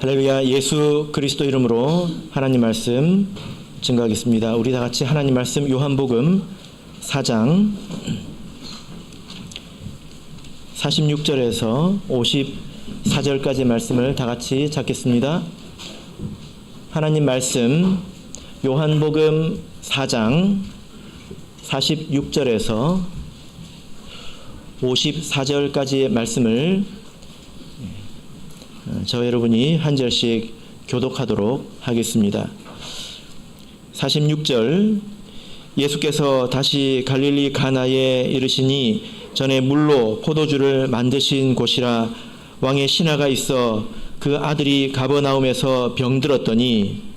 할렐루야. 예수 그리스도 이름으로 하나님 말씀 증거하겠습니다. 우리 다 같이 하나님 말씀 요한복음 4장 46절에서 54절까지 말씀을 다 같이 찾겠습니다. 하나님 말씀 요한복음 4장 46절에서 54절까지의 말씀을 저 여러분이 한 절씩 교독하도록 하겠습니다. 46절 예수께서 다시 갈릴리 가나에 이르시니 전에 물로 포도주를 만드신 곳이라 왕의 신하가 있어 그 아들이 가버나움에서 병들었더니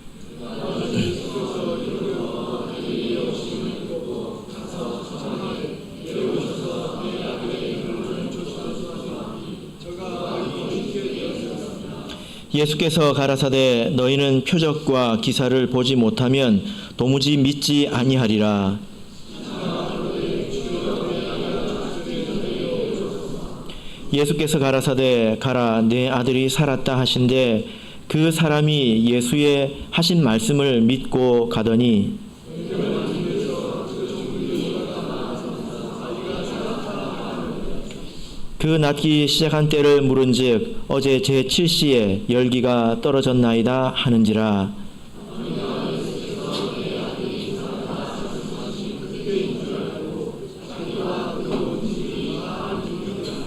예수께서 가라사대 너희는 표적과 기사를 보지 못하면 도무지 믿지 아니하리라. 예수께서 가라사대 가라 내 아들이 살았다 하신대 그 사람이 예수의 하신 말씀을 믿고 가더니 그 낫기 시작한 때를 물은즉 어제 제7시에 열기가 떨어졌나이다 하는지라.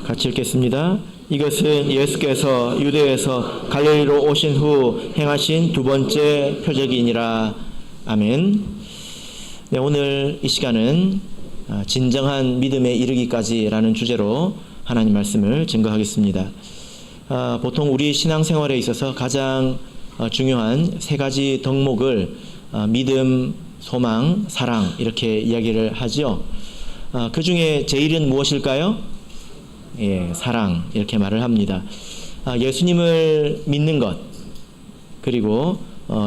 같이 읽겠습니다. 이것은 예수께서 유대에서 갈릴리로 오신 후 행하신 두 번째 표적이니라. 아멘. 네, 오늘 이 시간은 진정한 믿음에 이르기까지라는 주제로 하나님 말씀을 증거하겠습니다. 보통 우리 신앙생활에 있어서 가장 중요한 세 가지 덕목을 믿음, 소망, 사랑 이렇게 이야기를 하죠. 그 중에 제일은 무엇일까요? 예, 사랑 이렇게 말을 합니다. 예수님을 믿는 것 그리고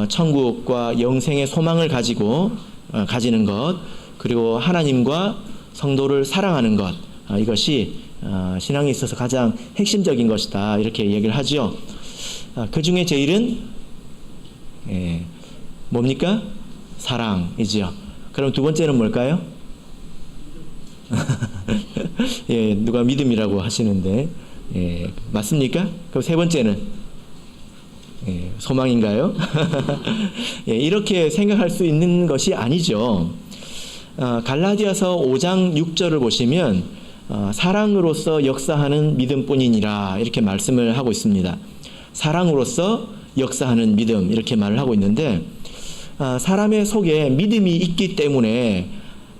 천국과 영생의 소망을 가지는 것 그리고 하나님과 성도를 사랑하는 것 이것이 신앙에 있어서 가장 핵심적인 것이다 이렇게 얘기를 하죠. 그 중에 제일은 뭡니까? 사랑이지요. 그럼 두 번째는 뭘까요? 예, 누가 믿음이라고 하시는데 맞습니까? 그럼 세 번째는 소망인가요? 예, 이렇게 생각할 수 있는 것이 아니죠. 갈라디아서 5장 6절을 보시면 사랑으로서 역사하는 믿음뿐이니라 이렇게 말씀을 하고 있습니다. 사랑으로서 역사하는 믿음 이렇게 말을 하고 있는데 사람의 속에 믿음이 있기 때문에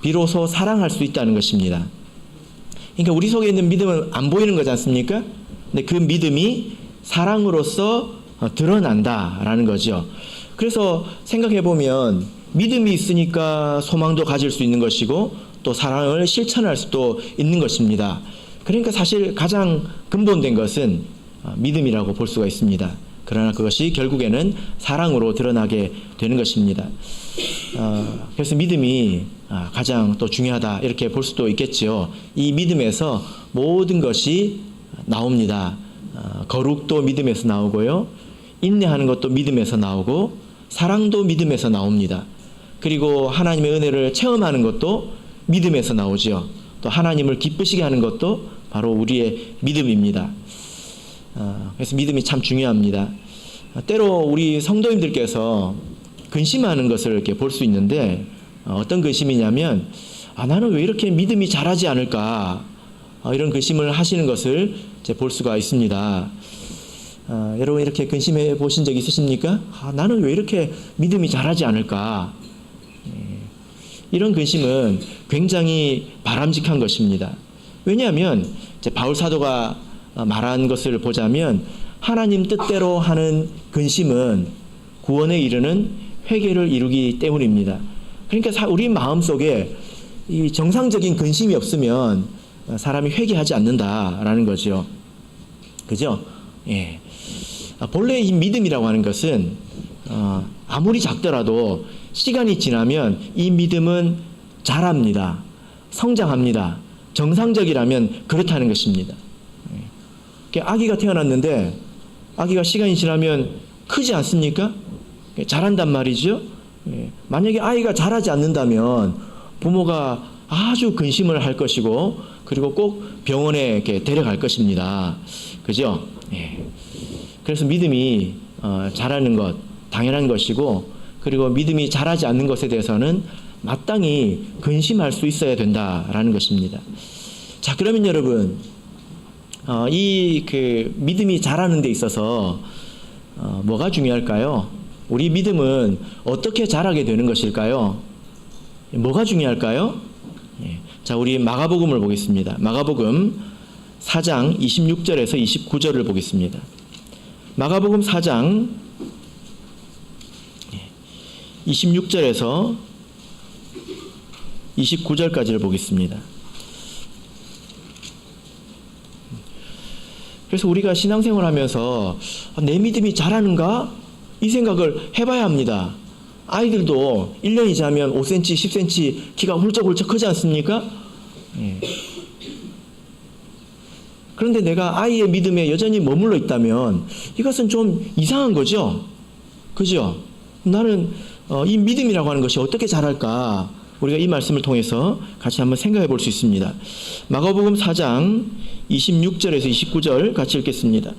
비로소 사랑할 수 있다는 것입니다. 그러니까 우리 속에 있는 믿음은 안 보이는 거지 않습니까? 근데 그 믿음이 사랑으로서 드러난다라는 거죠. 그래서 생각해 보면 믿음이 있으니까 소망도 가질 수 있는 것이고 또 사랑을 실천할 수도 있는 것입니다. 그러니까 사실 가장 근본된 것은 믿음이라고 볼 수가 있습니다. 그러나 그것이 결국에는 사랑으로 드러나게 되는 것입니다. 그래서 믿음이 가장 또 중요하다 이렇게 볼 수도 있겠지요. 이 믿음에서 모든 것이 나옵니다. 거룩도 믿음에서 나오고요. 인내하는 것도 믿음에서 나오고 사랑도 믿음에서 나옵니다. 그리고 하나님의 은혜를 체험하는 것도 믿음에서 나오죠. 또 하나님을 기쁘시게 하는 것도 바로 우리의 믿음입니다. 그래서 믿음이 참 중요합니다. 때로 우리 성도님들께서 근심하는 것을 이렇게 볼 수 있는데 어떤 근심이냐면 나는 왜 이렇게 믿음이 자라지 않을까 이런 근심을 하시는 것을 볼 수가 있습니다. 여러분 이렇게 근심해 보신 적 있으십니까? 나는 왜 이렇게 믿음이 자라지 않을까? 이런 근심은 굉장히 바람직한 것입니다. 왜냐하면 이제 바울 사도가 말한 것을 보자면 하나님 뜻대로 하는 근심은 구원에 이르는 회개를 이루기 때문입니다. 그러니까 우리 마음속에 이 정상적인 근심이 없으면 사람이 회개하지 않는다라는 거죠. 그죠? 예. 본래 이 믿음이라고 하는 것은 아무리 작더라도 시간이 지나면 이 믿음은 자랍니다. 성장합니다. 정상적이라면 그렇다는 것입니다. 아기가 태어났는데 아기가 시간이 지나면 크지 않습니까? 자란단 말이죠. 만약에 아이가 자라지 않는다면 부모가 아주 근심을 할 것이고, 그리고 꼭 병원에 이렇게 데려갈 것입니다. 그죠? 그래서 믿음이 자라는 것 당연한 것이고, 그리고 믿음이 자라지 않는 것에 대해서는 마땅히 근심할 수 있어야 된다라는 것입니다. 자, 그러면 여러분, 이 믿음이 자라는 데 있어서 뭐가 중요할까요? 우리 믿음은 어떻게 자라게 되는 것일까요? 뭐가 중요할까요? 자, 우리 마가복음을 보겠습니다. 마가복음 4장 26절에서 29절을 보겠습니다. 마가복음 4장 26절에서 29절까지를 보겠습니다. 그래서 우리가 신앙생활 하면서 내 믿음이 자라는가? 이 생각을 해봐야 합니다. 아이들도 1년이 지나면 5cm, 10cm 키가 훌쩍훌쩍 크지 않습니까? 그런데 내가 아이의 믿음에 여전히 머물러 있다면 이것은 좀 이상한 거죠. 그죠? 나는 이 믿음이라고 하는 것이 어떻게 자랄까? 우리가 이 말씀을 통해서 같이 한번 생각해 볼 수 있습니다. 마가복음 4장 26절에서 29절 같이 읽겠습니다.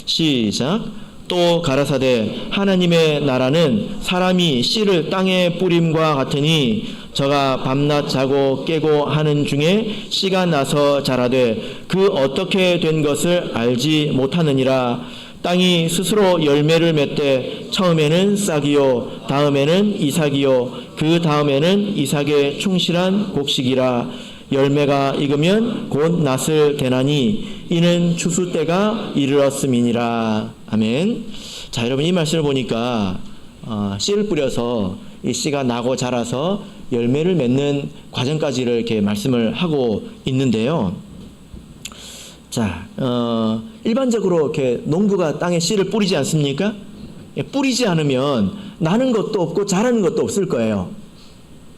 시작. 또 가라사대 하나님의 나라는 사람이 씨를 땅에 뿌림과 같으니 저가 밤낮 자고 깨고 하는 중에 씨가 나서 자라되 그 어떻게 된 것을 알지 못하느니라. 땅이 스스로 열매를 맺되 처음에는 싹이요 다음에는 이삭이요 그 다음에는 이삭의 충실한 곡식이라. 열매가 익으면 곧 낫을 대나니 이는 추수 때가 이르렀음이니라. 아멘. 자, 여러분, 이 말씀을 보니까 씨를 뿌려서 이 씨가 나고 자라서 열매를 맺는 과정까지를 이렇게 말씀을 하고 있는데요. 자, 일반적으로 이렇게 농부가 땅에 씨를 뿌리지 않습니까? 뿌리지 않으면 나는 것도 없고 자라는 것도 없을 거예요.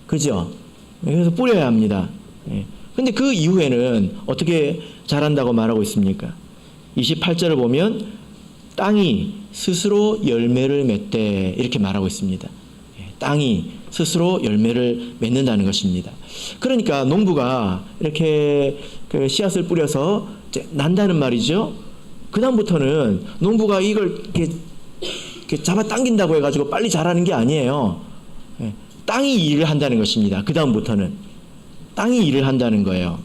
그죠? 그래서 뿌려야 합니다. 근데 그 이후에는 어떻게 자란다고 말하고 있습니까? 28절을 보면 땅이 스스로 열매를 맺되 이렇게 말하고 있습니다. 땅이 스스로 열매를 맺는다는 것입니다. 그러니까 농부가 이렇게 그 씨앗을 뿌려서 이제 난다는 말이죠. 그 다음부터는 농부가 이걸 이렇게 잡아 당긴다고 해가지고 빨리 자라는 게 아니에요. 땅이 일을 한다는 것입니다. 그 다음부터는 땅이 일을 한다는 거예요.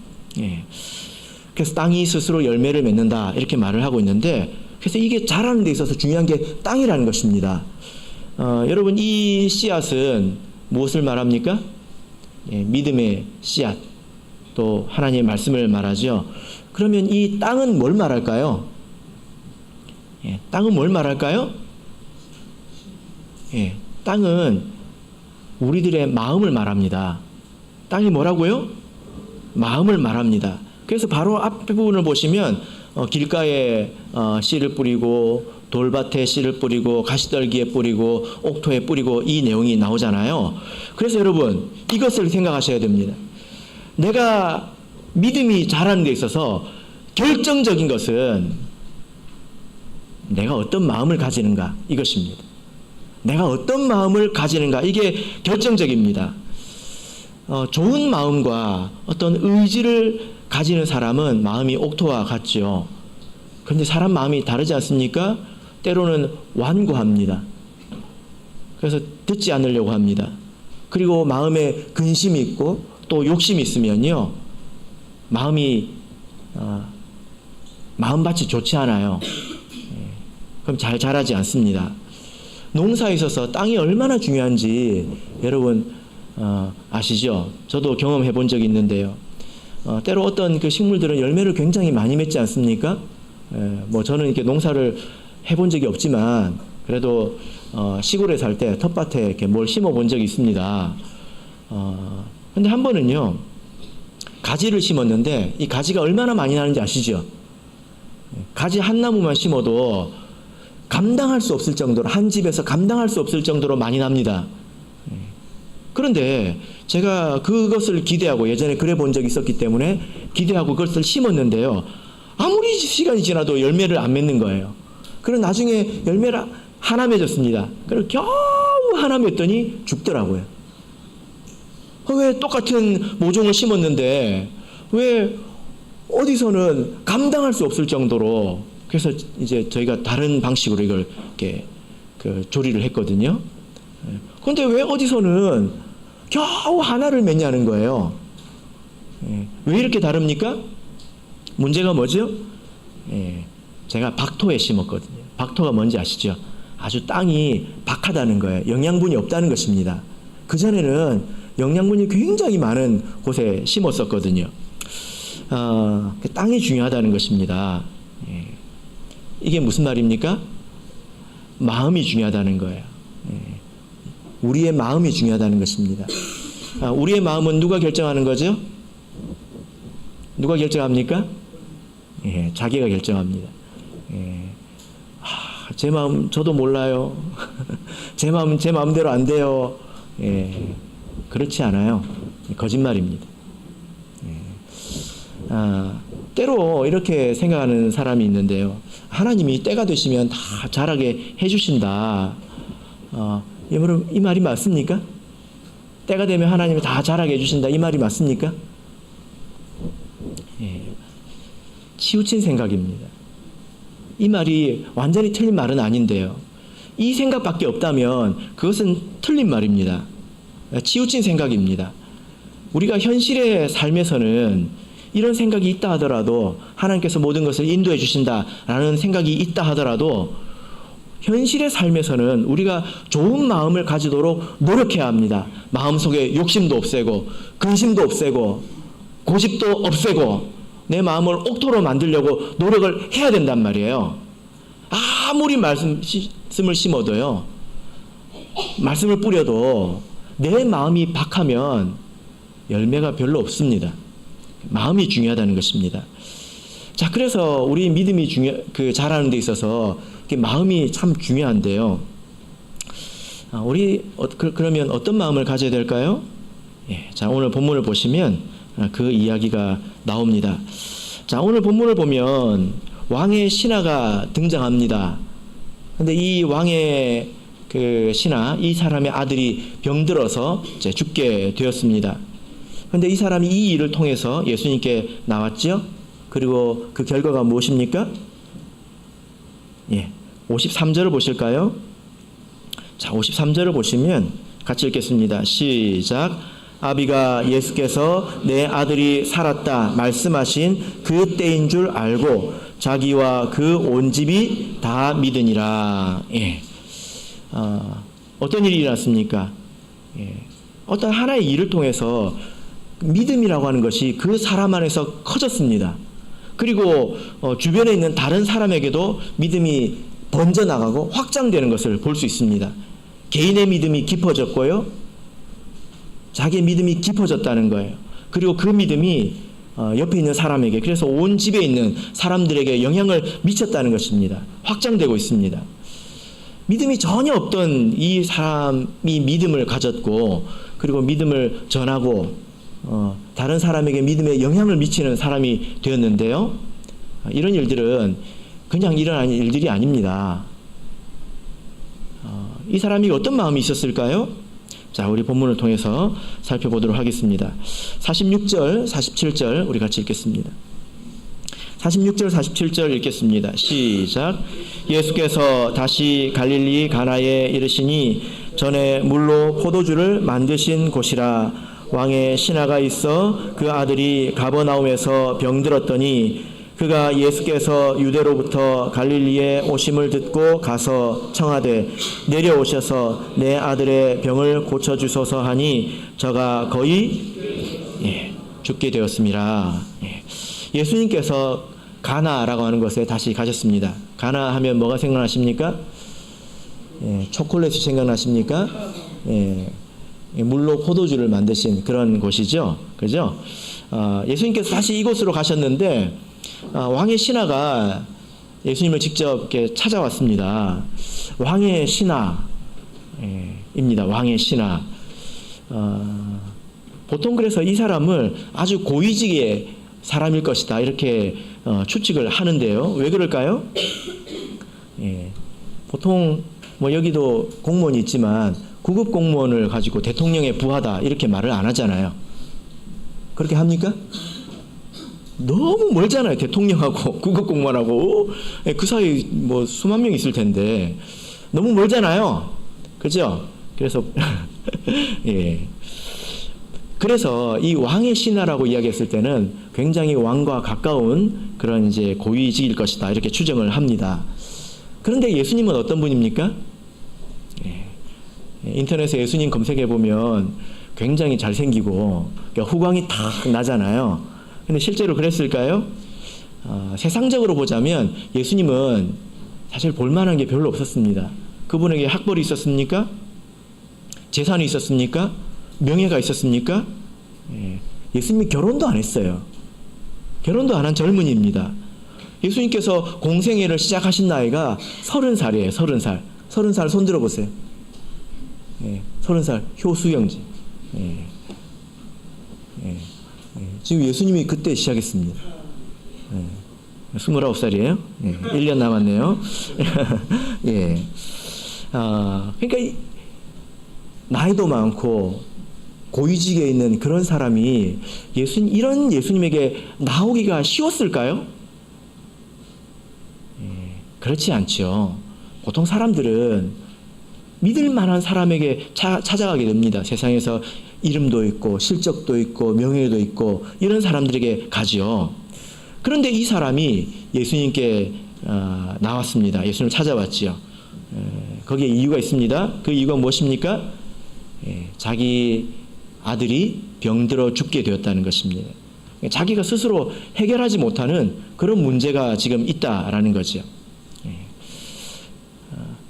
그래서 땅이 스스로 열매를 맺는다 이렇게 말을 하고 있는데, 그래서 이게 자라는 데 있어서 중요한 게 땅이라는 것입니다. 여러분, 이 씨앗은 무엇을 말합니까? 믿음의 씨앗, 또 하나님의 말씀을 말하죠. 그러면 이 땅은 뭘 말할까요? 땅은 뭘 말할까요? 땅은 우리들의 마음을 말합니다. 땅이 뭐라고요? 마음을 말합니다. 그래서 바로 앞 부분을 보시면 길가에 씨를 뿌리고 돌밭에 씨를 뿌리고 가시떨기에 뿌리고 옥토에 뿌리고 이 내용이 나오잖아요. 그래서 여러분, 이것을 생각하셔야 됩니다. 내가 믿음이 자라는 데 있어서 결정적인 것은 내가 어떤 마음을 가지는가 이것입니다. 내가 어떤 마음을 가지는가 이게 결정적입니다. 좋은 마음과 어떤 의지를 가지는 사람은 마음이 옥토와 같죠. 그런데 사람 마음이 다르지 않습니까? 때로는 완고합니다. 그래서 듣지 않으려고 합니다. 그리고 마음에 근심이 있고 또 욕심이 있으면요, 마음이 마음밭이 좋지 않아요. 그럼 잘 자라지 않습니다. 농사에 있어서 땅이 얼마나 중요한지 여러분 아시죠? 저도 경험해 본 적이 있는데요. 때로 어떤 그 식물들은 열매를 굉장히 많이 맺지 않습니까? 뭐 저는 이렇게 농사를 해본 적이 없지만 그래도 시골에 살 때 텃밭에 이렇게 뭘 심어 본 적이 있습니다. 근데 한 번은요, 가지를 심었는데 이 가지가 얼마나 많이 나는지 아시죠? 가지 한 나무만 심어도 감당할 수 없을 정도로, 한 집에서 감당할 수 없을 정도로 많이 납니다. 그런데 제가 그것을 기대하고, 예전에 그래 본 적이 있었기 때문에 기대하고 그것을 심었는데요, 아무리 시간이 지나도 열매를 안 맺는 거예요. 그리고 나중에 열매를 하나 맺었습니다. 그리고 겨우 하나 맺더니 죽더라고요. 왜 똑같은 모종을 심었는데 왜 어디서는 감당할 수 없을 정도로, 그래서 이제 저희가 다른 방식으로 이걸 이렇게 조리를 했거든요. 그런데 왜 어디서는 겨우 하나를 맺냐는 거예요. 왜 이렇게 다릅니까? 문제가 뭐죠? 제가 박토에 심었거든요. 박토가 뭔지 아시죠? 아주 땅이 박하다는 거예요. 영양분이 없다는 것입니다. 그전에는 영양분이 굉장히 많은 곳에 심었었거든요. 땅이 중요하다는 것입니다. 이게 무슨 말입니까? 마음이 중요하다는 거예요. 우리의 마음이 중요하다는 것입니다. 우리의 마음은 누가 결정하는 거죠? 누가 결정합니까? 자기가 결정합니다. 제 마음 저도 몰라요. 제 마음 제 마음대로 안 돼요. 그렇지 않아요. 거짓말입니다. 때로 이렇게 생각하는 사람이 있는데요. 하나님이 때가 되시면 다 자라게 해주신다. 여러분, 이 말이 맞습니까? 때가 되면 하나님이 다 자라게 해주신다. 이 말이 맞습니까? 치우친 생각입니다. 이 말이 완전히 틀린 말은 아닌데요. 이 생각밖에 없다면 그것은 틀린 말입니다. 치우친 생각입니다. 우리가 현실의 삶에서는 이런 생각이 있다 하더라도, 하나님께서 모든 것을 인도해 주신다라는 생각이 있다 하더라도, 현실의 삶에서는 우리가 좋은 마음을 가지도록 노력해야 합니다. 마음속에 욕심도 없애고 근심도 없애고 고집도 없애고 내 마음을 옥토로 만들려고 노력을 해야 된단 말이에요. 아무리 말씀을 심어도요, 말씀을 뿌려도 내 마음이 박하면 열매가 별로 없습니다. 마음이 중요하다는 것입니다. 자, 그래서 우리 믿음이 자라는 데 있어서 마음이 참 중요한데요. 우리 그러면 어떤 마음을 가져야 될까요? 자, 오늘 본문을 보시면 그 이야기가 나옵니다. 자, 오늘 본문을 보면 왕의 신하가 등장합니다. 근데 이 왕의 신하, 이 사람의 아들이 병들어서 이제 죽게 되었습니다. 근데 이 사람이 이 일을 통해서 예수님께 나왔죠. 그리고 그 결과가 무엇입니까? 53절을 보실까요? 자, 53절을 보시면 같이 읽겠습니다. 시작. 아비가 예수께서 내 아들이 살았다 말씀하신 그 때인 줄 알고 자기와 그 온 집이 다 믿으니라. 어떤 일이 일어났습니까? 어떤 하나의 일을 통해서 믿음이라고 하는 것이 그 사람 안에서 커졌습니다. 그리고 주변에 있는 다른 사람에게도 믿음이 번져나가고 확장되는 것을 볼 수 있습니다. 개인의 믿음이 깊어졌고요, 자기의 믿음이 깊어졌다는 거예요. 그리고 그 믿음이 옆에 있는 사람에게, 그래서 온 집에 있는 사람들에게 영향을 미쳤다는 것입니다. 확장되고 있습니다. 믿음이 전혀 없던 이 사람이 믿음을 가졌고, 그리고 믿음을 전하고 다른 사람에게 믿음에 영향을 미치는 사람이 되었는데요. 이런 일들은 그냥 일어나는 일들이 아닙니다. 이 사람이 어떤 마음이 있었을까요? 자, 우리 본문을 통해서 살펴보도록 하겠습니다. 46절, 47절 우리 같이 읽겠습니다. 46절, 47절 읽겠습니다. 시작. 예수께서 다시 갈릴리 가나에 이르시니 전에 물로 포도주를 만드신 곳이라. 왕의 신하가 있어 그 아들이 가버나움에서 병들었더니 그가 예수께서 유대로부터 갈릴리에 오심을 듣고 가서 청하되 내려오셔서 내 아들의 병을 고쳐주소서 하니 저가 거의 죽게 되었습니다. 예수님께서 가나라고 하는 것에 다시 가셨습니다. 가나 하면 뭐가 생각나십니까? 초콜릿이 생각나십니까? 물로 포도주를 만드신 그런 곳이죠. 그죠? 예수님께서 다시 이곳으로 가셨는데 왕의 신하가 예수님을 직접 이렇게 찾아왔습니다. 왕의 신하입니다. 왕의 신하. 보통 그래서 이 사람을 아주 고위직의 사람일 것이다 이렇게 추측을 하는데요. 왜 그럴까요? 예. 보통 뭐 여기도 공무원이 있지만 구급 공무원을 가지고 대통령의 부하다 이렇게 말을 안 하잖아요. 그렇게 합니까? 너무 멀잖아요. 대통령하고 구급 공무원하고. 예, 그 사이 뭐 수만 명 있을 텐데 너무 멀잖아요. 그죠? 그래서 예. 그래서 이 왕의 신하라고 이야기했을 때는 굉장히 왕과 가까운 그런 이제 고위직일 것이다 이렇게 추정을 합니다. 그런데 예수님은 어떤 분입니까? 예. 인터넷에 예수님 검색해 보면 굉장히 잘생기고 그러니까 후광이 탁 나잖아요. 근데 실제로 그랬을까요? 세상적으로 보자면 예수님은 사실 볼만한 게 별로 없었습니다. 그분에게 학벌이 있었습니까? 재산이 있었습니까? 명예가 있었습니까? 예. 예수님이 결혼도 안 했어요. 결혼도 안 한 젊은이입니다. 예수님께서 공생애를 시작하신 나이가 30살이에요. 30살. 30살 손 들어보세요. 예. 30살 효수영지. 예. 예. 예. 지금 예수님이 그때 시작했습니다. 예. 29살이에요. 예. 1년 남았네요. 예. 그러니까 나이도 많고 고위직에 있는 그런 사람이 이런 예수님에게 나오기가 쉬웠을까요? 예, 그렇지 않죠. 보통 사람들은 믿을 만한 사람에게 찾아가게 됩니다. 세상에서 이름도 있고 실적도 있고 명예도 있고 이런 사람들에게 가죠. 그런데 이 사람이 예수님께 나왔습니다. 예수님을 찾아왔지요. 거기에 이유가 있습니다. 그 이유가 무엇입니까? 자기 아들이 병들어 죽게 되었다는 것입니다. 자기가 스스로 해결하지 못하는 그런 문제가 지금 있다라는 거죠.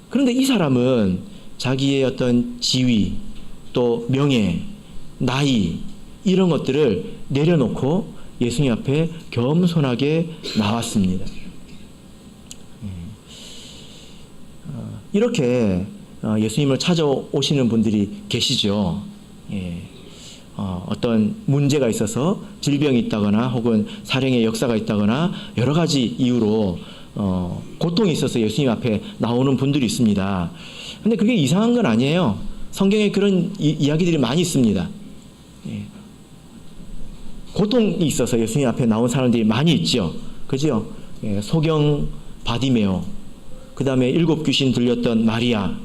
그런데 이 사람은 자기의 어떤 지위, 또 명예, 나이 이런 것들을 내려놓고 예수님 앞에 겸손하게 나왔습니다. 이렇게 예수님을 찾아오시는 분들이 계시죠. 예. 어떤 문제가 있어서 질병이 있다거나 혹은 살행의 역사가 있다거나 여러 가지 이유로 고통이 있어서 예수님 앞에 나오는 분들이 있습니다. 근데 그게 이상한 건 아니에요. 성경에 그런 이야기들이 많이 있습니다. 예. 고통이 있어서 예수님 앞에 나온 사람들이 많이 있죠. 그죠? 예. 소경 바디메오, 그 다음에 7 귀신 들렸던 마리아,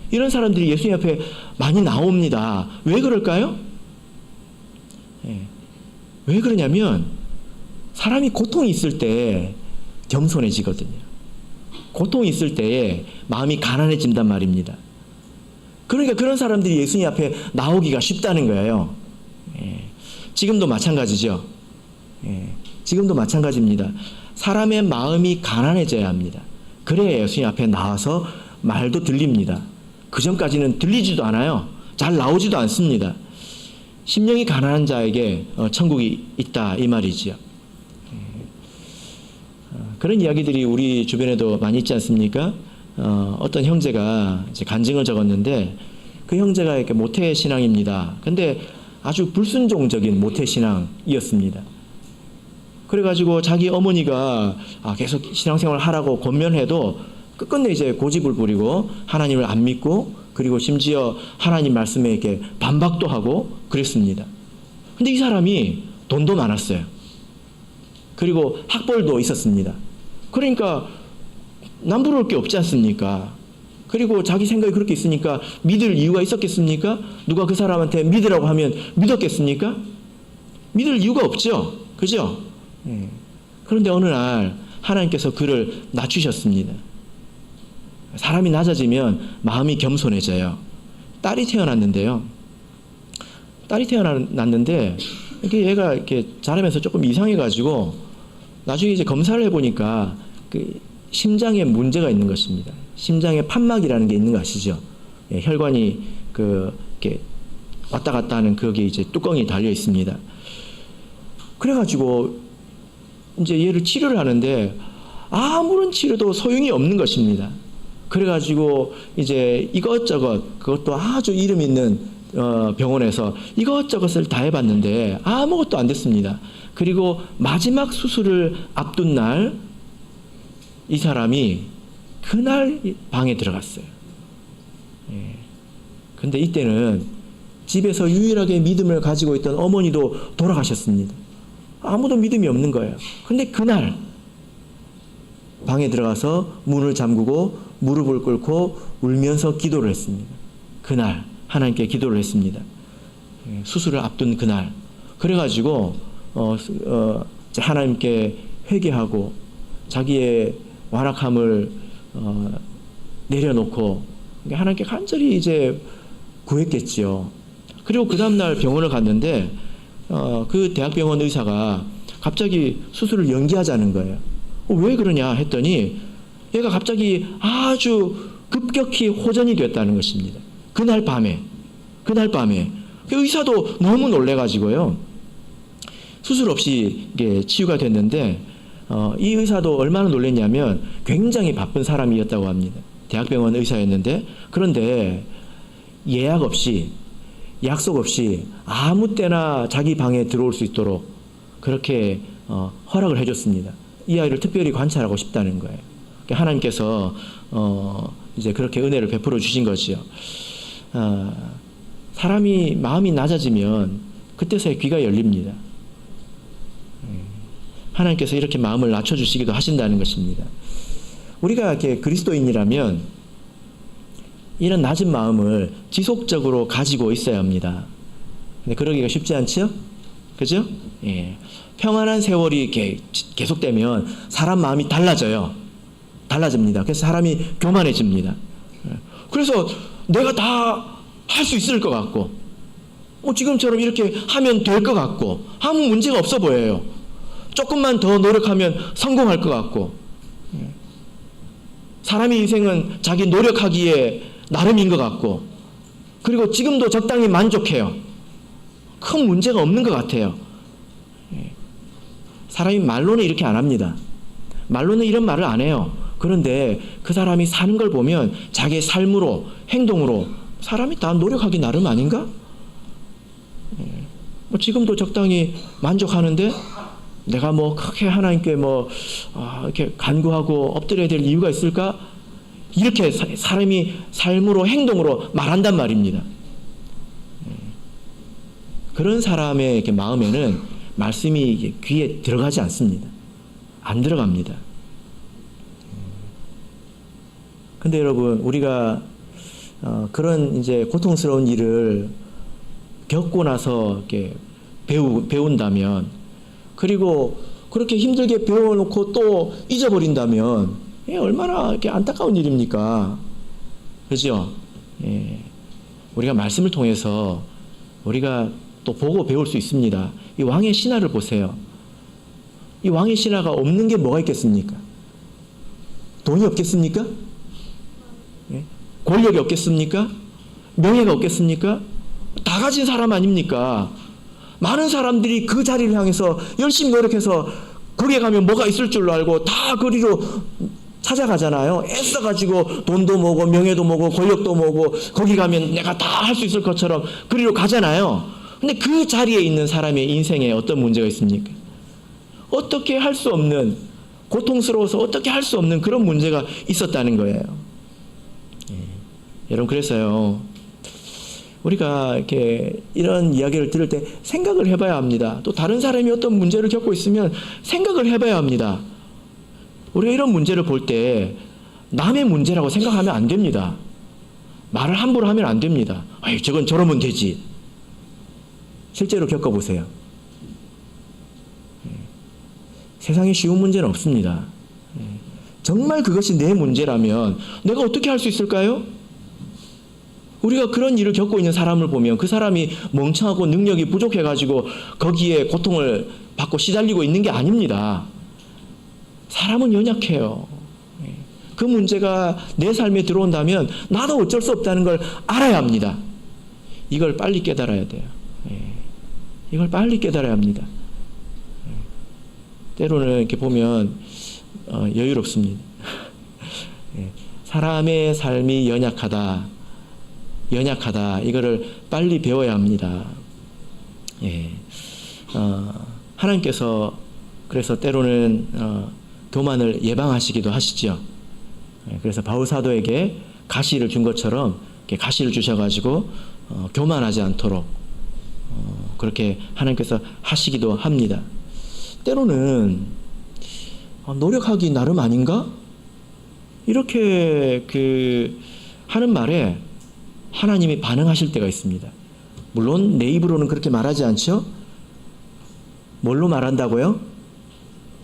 이런 사람들이 예수님 앞에 많이 나옵니다. 왜 그럴까요? 왜 그러냐면 사람이 고통이 있을 때 겸손해지거든요. 고통이 있을 때에 마음이 가난해진단 말입니다. 그러니까 그런 사람들이 예수님 앞에 나오기가 쉽다는 거예요. 지금도 마찬가지죠. 지금도 마찬가지입니다. 사람의 마음이 가난해져야 합니다. 그래야 예수님 앞에 나와서 말도 들립니다. 그 전까지는 들리지도 않아요. 잘 나오지도 않습니다. 심령이 가난한 자에게 천국이 있다 이 말이지요. 그런 이야기들이 우리 주변에도 많이 있지 않습니까? 어떤 형제가 이제 간증을 적었는데 그 형제가 이렇게 모태 신앙입니다. 근데 아주 불순종적인 모태 신앙이었습니다. 그래가지고 자기 어머니가 계속 신앙생활을 하라고 권면해도 끝끝내 이제 고집을 부리고 하나님을 안 믿고 그리고 심지어 하나님 말씀에 이렇게 반박도 하고 그랬습니다. 근데 이 사람이 돈도 많았어요. 그리고 학벌도 있었습니다. 그러니까 남부러울 게 없지 않습니까? 그리고 자기 생각이 그렇게 있으니까 믿을 이유가 있었겠습니까? 누가 그 사람한테 믿으라고 하면 믿었겠습니까? 믿을 이유가 없죠. 그죠? 그런데 어느 날 하나님께서 그를 낮추셨습니다. 사람이 낮아지면 마음이 겸손해져요. 딸이 태어났는데요. 딸이 태어났는데 얘가 이렇게 자라면서 조금 이상해가지고 나중에 이제 검사를 해보니까 그 심장에 문제가 있는 것입니다. 심장에 판막이라는 게 있는 거 아시죠? 혈관이 이렇게 왔다 갔다 하는 거기에 이제 뚜껑이 달려 있습니다. 그래가지고 이제 얘를 치료를 하는데 아무런 치료도 소용이 없는 것입니다. 그래가지고 이제 이것저것 그것도 아주 이름 있는 병원에서 이것저것을 다 해봤는데 아무것도 안 됐습니다. 그리고 마지막 수술을 앞둔 날 이 사람이 그날 방에 들어갔어요. 예. 근데 이때는 집에서 유일하게 믿음을 가지고 있던 어머니도 돌아가셨습니다. 아무도 믿음이 없는 거예요. 근데 그날 방에 들어가서 문을 잠그고 무릎을 꿇고 울면서 기도를 했습니다. 그날 하나님께 기도를 했습니다. 수술을 앞둔 그날. 그래가지고 하나님께 회개하고 자기의 완악함을 내려놓고 하나님께 간절히 이제 구했겠지요. 그리고 그 다음날 병원을 갔는데 그 대학병원 의사가 갑자기 수술을 연기하자는 거예요. 왜 그러냐 했더니 얘가 갑자기 아주 급격히 호전이 됐다는 것입니다. 그날 밤에 그 의사도 너무 놀래가지고요. 수술 없이 이게 치유가 됐는데 이 의사도 얼마나 놀랐냐면 굉장히 바쁜 사람이었다고 합니다. 대학병원 의사였는데 그런데 예약 없이 약속 없이 아무 때나 자기 방에 들어올 수 있도록 그렇게 허락을 해줬습니다. 이 아이를 특별히 관찰하고 싶다는 거예요. 하나님께서 이제 그렇게 은혜를 베풀어 주신 거지요. 사람이 마음이 낮아지면 그때서야 귀가 열립니다. 하나님께서 이렇게 마음을 낮춰주시기도 하신다는 것입니다. 우리가 이렇게 그리스도인이라면 이런 낮은 마음을 지속적으로 가지고 있어야 합니다. 근데 그러기가 쉽지 않죠? 그죠? 예. 평안한 세월이 이렇게 계속되면 사람 마음이 달라집니다. 그래서 사람이 교만해집니다. 그래서 내가 다 할 수 있을 것 같고, 지금처럼 이렇게 하면 될 것 같고, 아무 문제가 없어 보여요. 조금만 더 노력하면 성공할 것 같고, 사람의 인생은 자기 노력하기에 나름인 것 같고, 그리고 지금도 적당히 만족해요. 큰 문제가 없는 것 같아요. 사람이 말로는 이렇게 안 합니다. 말로는 이런 말을 안 해요. 그런데 그 사람이 사는 걸 보면 자기의 삶으로, 행동으로 사람이 다 노력하기 나름 아닌가? 지금도 적당히 만족하는데 내가 크게 하나님께 이렇게 간구하고 엎드려야 될 이유가 있을까? 이렇게 사람이 삶으로, 행동으로 말한단 말입니다. 그런 사람의 이렇게 마음에는 말씀이 귀에 들어가지 않습니다. 안 들어갑니다. 근데 여러분, 우리가 그런 이제 고통스러운 일을 겪고 나서 이렇게 배운다면, 그리고 그렇게 힘들게 배워놓고 또 잊어버린다면, 얼마나 이렇게 안타까운 일입니까? 그죠? 예. 우리가 말씀을 통해서 우리가 또 보고 배울 수 있습니다. 이 왕의 신하를 보세요. 이 왕의 신하가 없는 게 뭐가 있겠습니까? 돈이 없겠습니까? 예? 권력이 없겠습니까? 명예가 없겠습니까? 다 가진 사람 아닙니까? 많은 사람들이 그 자리를 향해서 열심히 노력해서 거기에 가면 뭐가 있을 줄로 알고 다 그리로 찾아가잖아요. 애써가지고 돈도 모으고 명예도 모으고 권력도 모으고 거기 가면 내가 다 할 수 있을 것처럼 그리로 가잖아요. 근데 그 자리에 있는 사람의 인생에 어떤 문제가 있습니까? 어떻게 할 수 없는, 고통스러워서 어떻게 할 수 없는 그런 문제가 있었다는 거예요. 여러분, 그래서요, 우리가 이렇게 이런 이야기를 들을 때 생각을 해봐야 합니다. 또 다른 사람이 어떤 문제를 겪고 있으면 생각을 해봐야 합니다. 우리가 이런 문제를 볼 때 남의 문제라고 생각하면 안 됩니다. 말을 함부로 하면 안 됩니다. 아이, 저건 저러면 되지. 실제로 겪어보세요. 세상에 쉬운 문제는 없습니다. 정말 그것이 내 문제라면 내가 어떻게 할 수 있을까요? 우리가 그런 일을 겪고 있는 사람을 보면 그 사람이 멍청하고 능력이 부족해가지고 거기에 고통을 받고 시달리고 있는 게 아닙니다. 사람은 연약해요. 그 문제가 내 삶에 들어온다면 나도 어쩔 수 없다는 걸 알아야 합니다. 이걸 빨리 깨달아야 돼요. 이걸 빨리 깨달아야 합니다. 때로는 이렇게 보면 여유롭습니다. 사람의 삶이 연약하다, 이거를 빨리 배워야 합니다. 하나님께서 그래서 때로는 교만을 예방하시기도 하시죠. 그래서 바울 사도에게 가시를 준 것처럼 이렇게 가시를 주셔가지고 교만하지 않도록 그렇게 하나님께서 하시기도 합니다. 때로는 노력하기 나름 아닌가? 이렇게 하는 말에 하나님이 반응하실 때가 있습니다. 물론 내 입으로는 그렇게 말하지 않죠? 뭘로 말한다고요?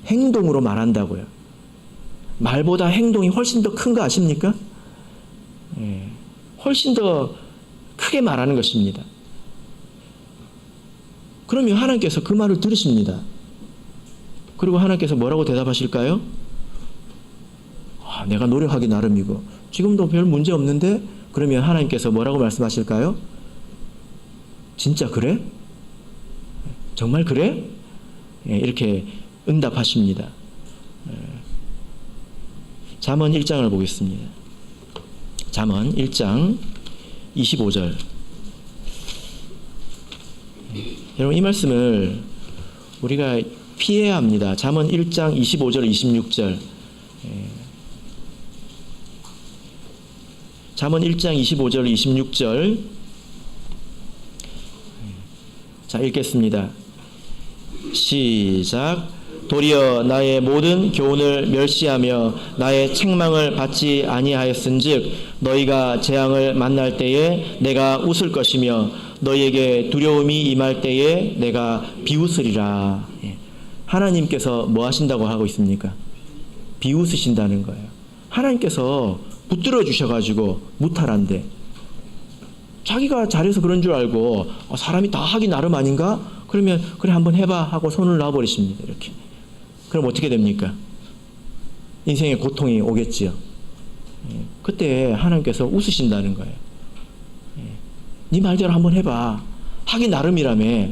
행동으로 말한다고요. 말보다 행동이 훨씬 더 큰 거 아십니까? 훨씬 더 크게 말하는 것입니다. 그러면 하나님께서 그 말을 들으십니다. 그리고 하나님께서 뭐라고 대답하실까요? 내가 노력하기 나름이고 지금도 별 문제 없는데? 그러면 하나님께서 뭐라고 말씀하실까요? 진짜 그래? 정말 그래? 이렇게 응답하십니다. 잠언 1장을 보겠습니다. 잠언 1장 25절. 여러분 이 말씀을 우리가 피해야 합니다. 잠언 1장 25절 26절. 잠언 1장 25절 26절. 자, 읽겠습니다. 시작. 도리어 나의 모든 교훈을 멸시하며 나의 책망을 받지 아니하였은즉 너희가 재앙을 만날 때에 내가 웃을 것이며 너희에게 두려움이 임할 때에 내가 비웃으리라. 하나님께서 뭐 하신다고 하고 있습니까? 비웃으신다는 거예요. 하나님께서 붙들어 주셔가지고 무탈한데 자기가 잘해서 그런 줄 알고 사람이 다 하기 나름 아닌가? 그러면 그래 한번 해봐 하고 손을 놔버리십니다. 이렇게. 그럼 어떻게 됩니까? 인생의 고통이 오겠지요. 그때 하나님께서 웃으신다는 거예요. 네 말대로 한번 해봐. 하기 나름이라며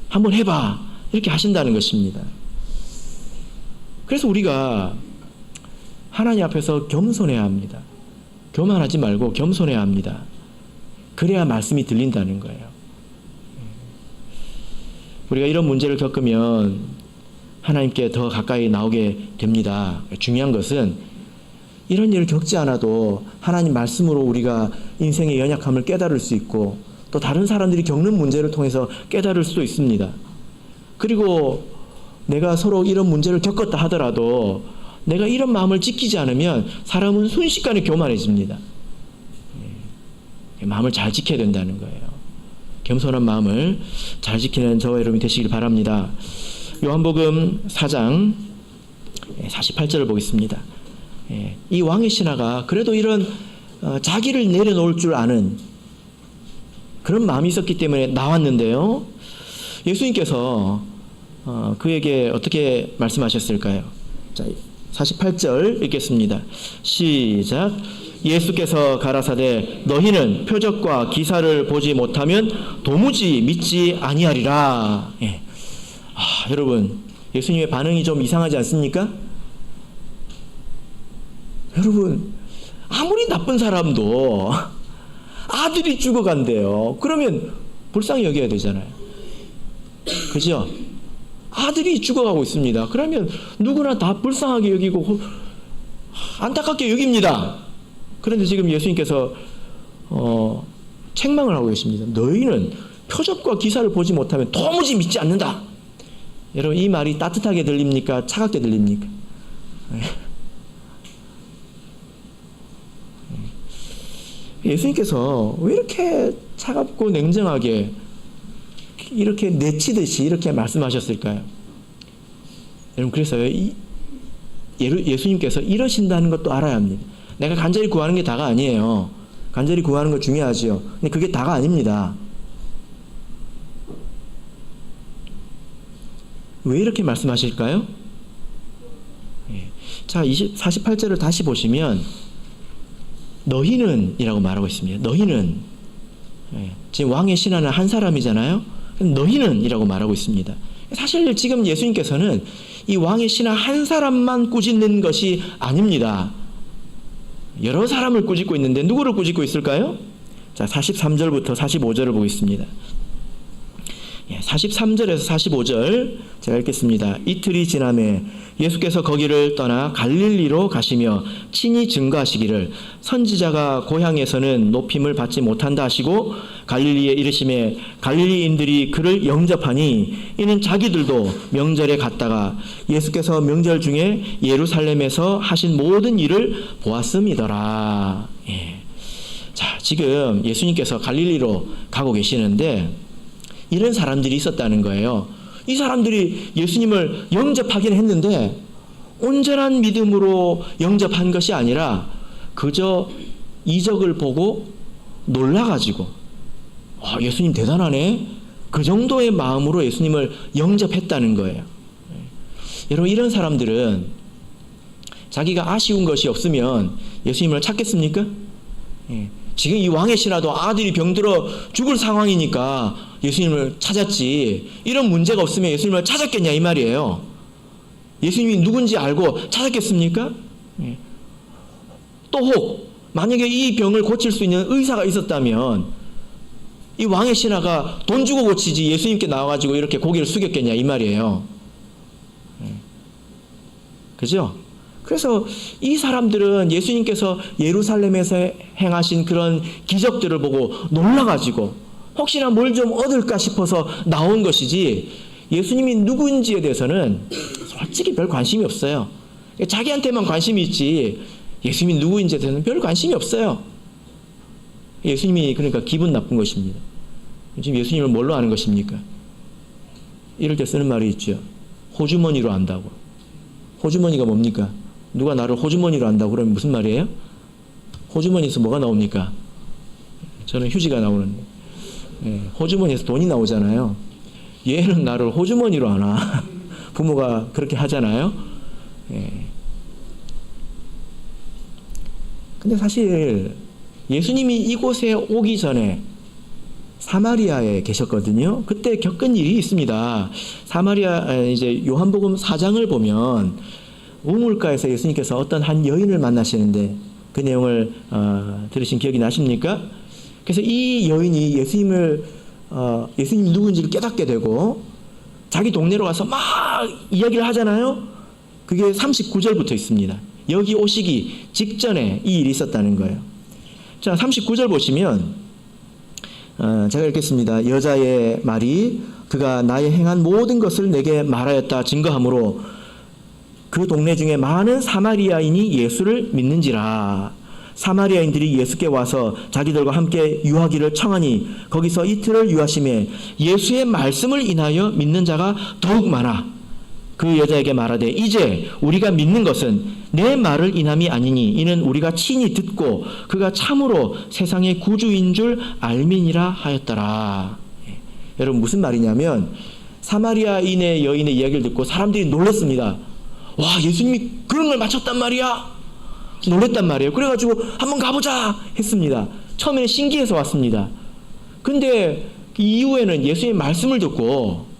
한번 해봐. 이렇게 하신다는 것입니다. 그래서 우리가 하나님 앞에서 겸손해야 합니다. 교만하지 말고 겸손해야 합니다. 그래야 말씀이 들린다는 거예요. 우리가 이런 문제를 겪으면 하나님께 더 가까이 나오게 됩니다. 중요한 것은 이런 일을 겪지 않아도 하나님 말씀으로 우리가 인생의 연약함을 깨달을 수 있고 또 다른 사람들이 겪는 문제를 통해서 깨달을 수도 있습니다. 그리고 내가 서로 이런 문제를 겪었다 하더라도 내가 이런 마음을 지키지 않으면 사람은 순식간에 교만해집니다. 마음을 잘 지켜야 된다는 거예요. 겸손한 마음을 잘 지키는 저와 여러분이 되시길 바랍니다. 요한복음 4장 48절을 보겠습니다. 이 왕의 신하가 그래도 이런 자기를 내려놓을 줄 아는 그런 마음이 있었기 때문에 나왔는데요. 예수님께서 그에게 어떻게 말씀하셨을까요? 자, 48절 읽겠습니다. 시작. 예수께서 가라사대 너희는 표적과 기사를 보지 못하면 도무지 믿지 아니하리라. 여러분 예수님의 반응이 좀 이상하지 않습니까? 여러분 아무리 나쁜 사람도 아들이 죽어간대요. 그러면 불쌍히 여겨야 되잖아요. 그죠? 아들이 죽어가고 있습니다. 그러면 누구나 다 불쌍하게 여기고 안타깝게 여깁니다. 그런데 지금 예수님께서 책망을 하고 계십니다. 너희는 표적과 기사를 보지 못하면 도무지 믿지 않는다. 여러분 이 말이 따뜻하게 들립니까? 차갑게 들립니까? 예수님께서 왜 이렇게 차갑고 냉정하게 이렇게 내치듯이 이렇게 말씀하셨을까요? 여러분 그래서요 예수님께서 이러신다는 것도 알아야 합니다. 내가 간절히 구하는 게 다가 아니에요. 간절히 구하는 거 중요하지요. 근데 그게 다가 아닙니다. 왜 이렇게 말씀하실까요? 자, 48절을 다시 보시면 너희는 이라고 말하고 있습니다. 너희는 지금 왕의 신하는 한 사람이잖아요. 너희는 이라고 말하고 있습니다. 사실 지금 예수님께서는 이 왕의 신하 한 사람만 꾸짖는 것이 아닙니다. 여러 사람을 꾸짖고 있는데 누구를 꾸짖고 있을까요? 자, 43절부터 45절을 보겠습니다. 43절에서 45절 제가 읽겠습니다. 이틀이 지남에 예수께서 거기를 떠나 갈릴리로 가시며 친히 증거하시기를 선지자가 고향에서는 높임을 받지 못한다 하시고 갈릴리에 이르심에 갈릴리인들이 그를 영접하니 이는 자기들도 명절에 갔다가 예수께서 명절 중에 예루살렘에서 하신 모든 일을 보았음이더라. 자, 지금 예수님께서 갈릴리로 가고 계시는데 이런 사람들이 있었다는 거예요. 이 사람들이 예수님을 영접하긴 했는데 온전한 믿음으로 영접한 것이 아니라 그저 이적을 보고 놀라가지고 예수님 대단하네, 그 정도의 마음으로 예수님을 영접했다는 거예요. 여러분, 이런 사람들은 자기가 아쉬운 것이 없으면 예수님을 찾겠습니까? 지금 이 왕의 신하도 아들이 병들어 죽을 상황이니까 예수님을 찾았지, 이런 문제가 없으면 예수님을 찾았겠냐 이 말이에요. 예수님이 누군지 알고 찾았겠습니까? 또 혹 만약에 이 병을 고칠 수 있는 의사가 있었다면 이 왕의 신하가 돈 주고 고치지 예수님께 나와가지고 이렇게 고개를 숙였겠냐 이 말이에요. 그죠? 그래서 이 사람들은 예수님께서 예루살렘에서 행하신 그런 기적들을 보고 놀라가지고 혹시나 뭘 좀 얻을까 싶어서 나온 것이지 예수님이 누구인지에 대해서는 솔직히 별 관심이 없어요. 자기한테만 관심이 있지 예수님이 누구인지에 대해서는 별 관심이 없어요. 예수님이 그러니까 기분 나쁜 것입니다. 지금 예수님을 뭘로 아는 것입니까? 이럴 때 쓰는 말이 있죠. 호주머니로 안다고. 호주머니가 뭡니까? 누가 나를 호주머니로 안다고 그러면 무슨 말이에요? 호주머니에서 뭐가 나옵니까? 저는 휴지가 나오는데 호주머니에서 돈이 나오잖아요. 얘는 나를 호주머니로 아나. 부모가 그렇게 하잖아요. 근데 사실 예수님이 이곳에 오기 전에 사마리아에 계셨거든요. 그때 겪은 일이 있습니다. 이제 요한복음 4장을 보면 우물가에서 예수님께서 어떤 한 여인을 만나시는데 그 내용을 들으신 기억이 나십니까? 그래서 이 여인이 예수님이 누군지를 깨닫게 되고 자기 동네로 가서 막 이야기를 하잖아요. 그게 39절부터 있습니다. 여기 오시기 직전에 이 일이 있었다는 거예요. 자, 39절 보시면 제가 읽겠습니다. 여자의 말이 그가 나의 행한 모든 것을 내게 말하였다 증거하므로 그 동네 중에 많은 사마리아인이 예수를 믿는지라. 사마리아인들이 예수께 와서 자기들과 함께 유하기를 청하니 거기서 이틀을 유하심에 예수의 말씀을 인하여 믿는 자가 더욱 많아. 그 여자에게 말하되 이제 우리가 믿는 것은 내 말을 인함이 아니니 이는 우리가 친히 듣고 그가 참으로 세상의 구주인 줄 알미니라 하였더라. 여러분, 무슨 말이냐면 사마리아인의 여인의 이야기를 듣고 사람들이 놀랐습니다. 와, 예수님이 그런 걸 마쳤단 말이야? 놀랬단 말이에요. 그래가지고 한번 가보자 했습니다. 처음에는 신기해서 왔습니다. 근데 그 이후에는 예수님의 말씀을 듣고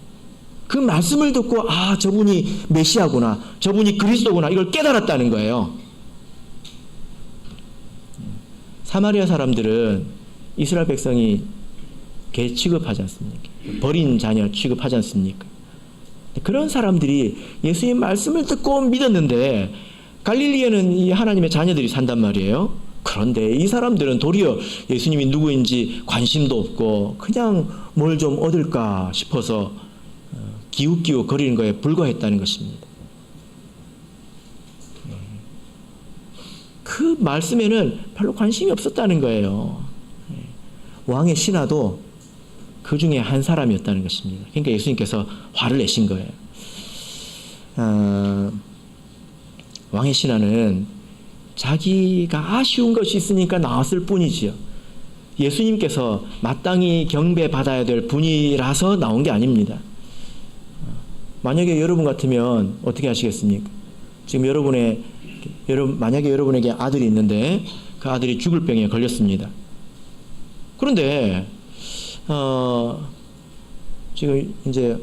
그 말씀을 듣고 저분이 메시아구나, 저분이 그리스도구나, 이걸 깨달았다는 거예요. 사마리아 사람들은 이스라엘 백성이 개 취급하지 않습니까? 버린 자녀 취급하지 않습니까? 그런 사람들이 예수님 말씀을 듣고 믿었는데 갈릴리에는 이 하나님의 자녀들이 산단 말이에요. 그런데 이 사람들은 도리어 예수님이 누구인지 관심도 없고 그냥 뭘 좀 얻을까 싶어서 기웃기웃 거리는 거에 불과했다는 것입니다. 그 말씀에는 별로 관심이 없었다는 거예요. 왕의 신하도 그 중에 한 사람이었다는 것입니다. 그러니까 예수님께서 화를 내신 거예요. 왕의 신하는 자기가 아쉬운 것이 있으니까 나왔을 뿐이지요. 예수님께서 마땅히 경배받아야 될 분이라서 나온 게 아닙니다. 만약에 여러분 같으면 어떻게 하시겠습니까? 지금 만약에 여러분에게 아들이 있는데 그 아들이 죽을 병에 걸렸습니다. 그런데 지금 이제